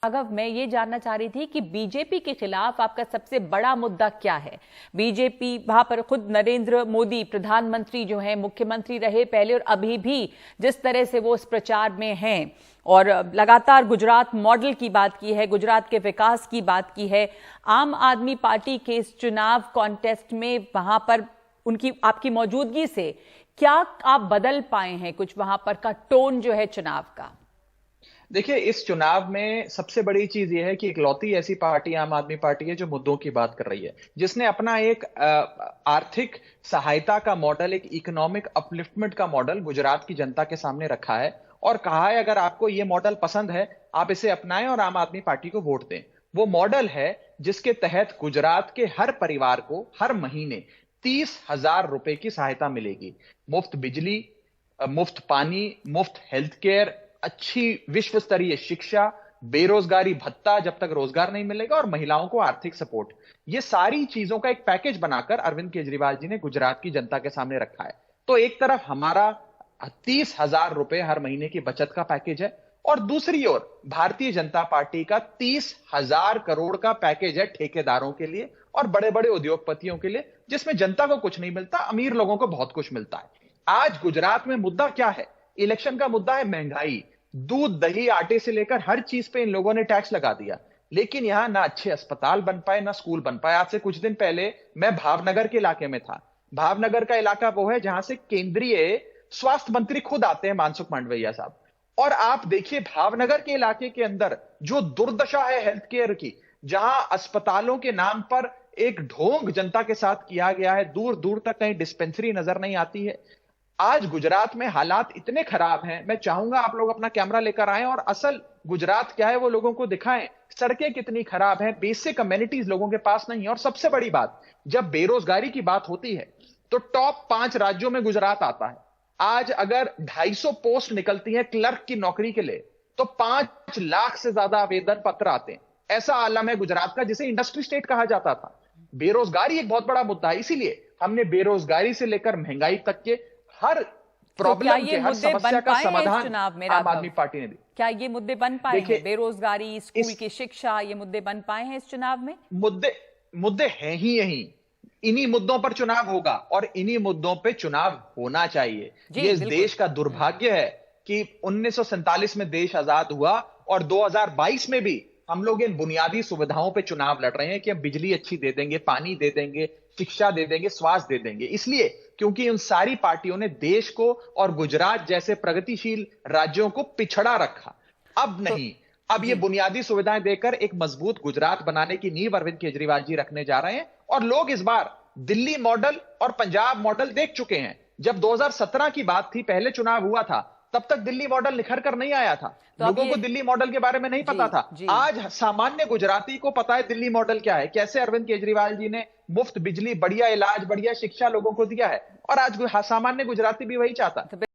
राघव, मैं ये जानना चाह रही थी कि बीजेपी के खिलाफ आपका सबसे बड़ा मुद्दा क्या है। बीजेपी वहां पर खुद नरेंद्र मोदी प्रधानमंत्री जो हैं, मुख्यमंत्री रहे पहले और अभी भी जिस तरह से वो इस प्रचार में हैं और लगातार गुजरात मॉडल की बात की है, गुजरात के विकास की बात की है। आम आदमी पार्टी के इस चुनाव कॉन्टेस्ट में वहां पर उनकी आपकी मौजूदगी से क्या आप बदल पाए हैं कुछ वहां पर का टोन जो है चुनाव का? देखिए, इस चुनाव में सबसे बड़ी चीज यह है कि इकलौती ऐसी पार्टी आम आदमी पार्टी है जो मुद्दों की बात कर रही है, जिसने अपना एक आर्थिक सहायता का मॉडल, एक इकोनॉमिक अपलिफ्टमेंट का मॉडल गुजरात की जनता के सामने रखा है और कहा है अगर आपको ये मॉडल पसंद है आप इसे अपनाएं और आम आदमी पार्टी को वोट दें। वो मॉडल है जिसके तहत गुजरात के हर परिवार को हर महीने 30,000 रुपए की सहायता मिलेगी। मुफ्त बिजली, मुफ्त पानी, मुफ्त हेल्थ केयर, अच्छी विश्व स्तरीय शिक्षा, बेरोजगारी भत्ता जब तक रोजगार नहीं मिलेगा और महिलाओं को आर्थिक सपोर्ट। ये सारी चीजों का एक पैकेज बनाकर अरविंद केजरीवाल जी ने गुजरात की जनता के सामने रखा है। तो एक तरफ हमारा 30,000 रुपए हर महीने की बचत का पैकेज है और दूसरी ओर भारतीय जनता पार्टी का 30,000 करोड़ का पैकेज है ठेकेदारों के लिए और बड़े बड़े उद्योगपतियों के लिए, जिसमें जनता को कुछ नहीं मिलता, अमीर लोगों को बहुत कुछ मिलता है। आज गुजरात में मुद्दा क्या है? इलेक्शन का मुद्दा है महंगाई। दूध, दही, आटे से लेकर हर चीज पे इन लोगों ने टैक्स लगा दिया, लेकिन यहां ना अच्छे अस्पताल बन पाए ना स्कूल बन पाए। आज से कुछ दिन पहले मैं भावनगर के इलाके में था। भावनगर का इलाका वो है जहां से केंद्रीय स्वास्थ्य मंत्री खुद आते हैं, मानसुख मांडविया साहब। और आप देखिए भावनगर के इलाके के अंदर जो दुर्दशा है हेल्थ केयर की, जहां अस्पतालों के नाम पर एक ढोंग जनता के साथ किया गया है, दूर दूर तक कहीं डिस्पेंसरी नजर नहीं आती है। आज गुजरात में हालात इतने खराब हैं, मैं चाहूंगा आप लोग अपना कैमरा लेकर आएं और असल गुजरात क्या है वो लोगों को दिखाएं। सड़कें कितनी खराब हैं, बेसिक कम्युनिटीज लोगों के पास नहीं है। और सबसे बड़ी बात, जब बेरोजगारी की बात होती है तो टॉप 5 राज्यों में गुजरात आता है। आज अगर 250 पोस्ट निकलती है क्लर्क की नौकरी के लिए तो 5 लाख से ज्यादा आवेदन पत्र आते हैं। ऐसा आलम है गुजरात का, जिसे इंडस्ट्री स्टेट कहा जाता था। बेरोजगारी एक बहुत बड़ा मुद्दा है, इसीलिए हमने बेरोजगारी से लेकर महंगाई तक के हर प्रॉब्लम के, हर समस्या का समाधान चुनाव में आम आदमी पार्टी ने दी। क्या ये मुद्दे बन पाए हैं? बेरोजगारी, स्कूल की शिक्षा, ये मुद्दे बन पाए हैं इस चुनाव में? मुद्दे हैं ही यही। इन्हीं मुद्दों पर चुनाव होगा और इन्हीं मुद्दों पे चुनाव होना चाहिए। ये इस देश का दुर्भाग्य है कि 1947 में देश आजाद हुआ और 2022 में भी हम लोग इन बुनियादी सुविधाओं पे चुनाव लड़ रहे हैं कि हम बिजली अच्छी दे देंगे, पानी दे देंगे, शिक्षा दे देंगे, स्वास्थ्य दे देंगे। इसलिए क्योंकि उन सारी पार्टियों ने देश को और गुजरात जैसे प्रगतिशील राज्यों को पिछड़ा रखा। अब नहीं, अब ये बुनियादी सुविधाएं देकर एक मजबूत गुजरात बनाने की नींव अरविंद केजरीवाल जी रखने जा रहे हैं। और लोग इस बार दिल्ली मॉडल और पंजाब मॉडल देख चुके हैं। जब 2017 की बात थी, पहले चुनाव हुआ था, तब तक दिल्ली मॉडल निखर कर नहीं आया था। तो लोगों को दिल्ली मॉडल के बारे में नहीं पता था। आज सामान्य गुजराती को पता है दिल्ली मॉडल क्या है, कैसे अरविंद केजरीवाल जी ने मुफ्त बिजली, बढ़िया इलाज, बढ़िया शिक्षा लोगों को दिया है। और आज सामान्य गुजराती भी वही चाहता है।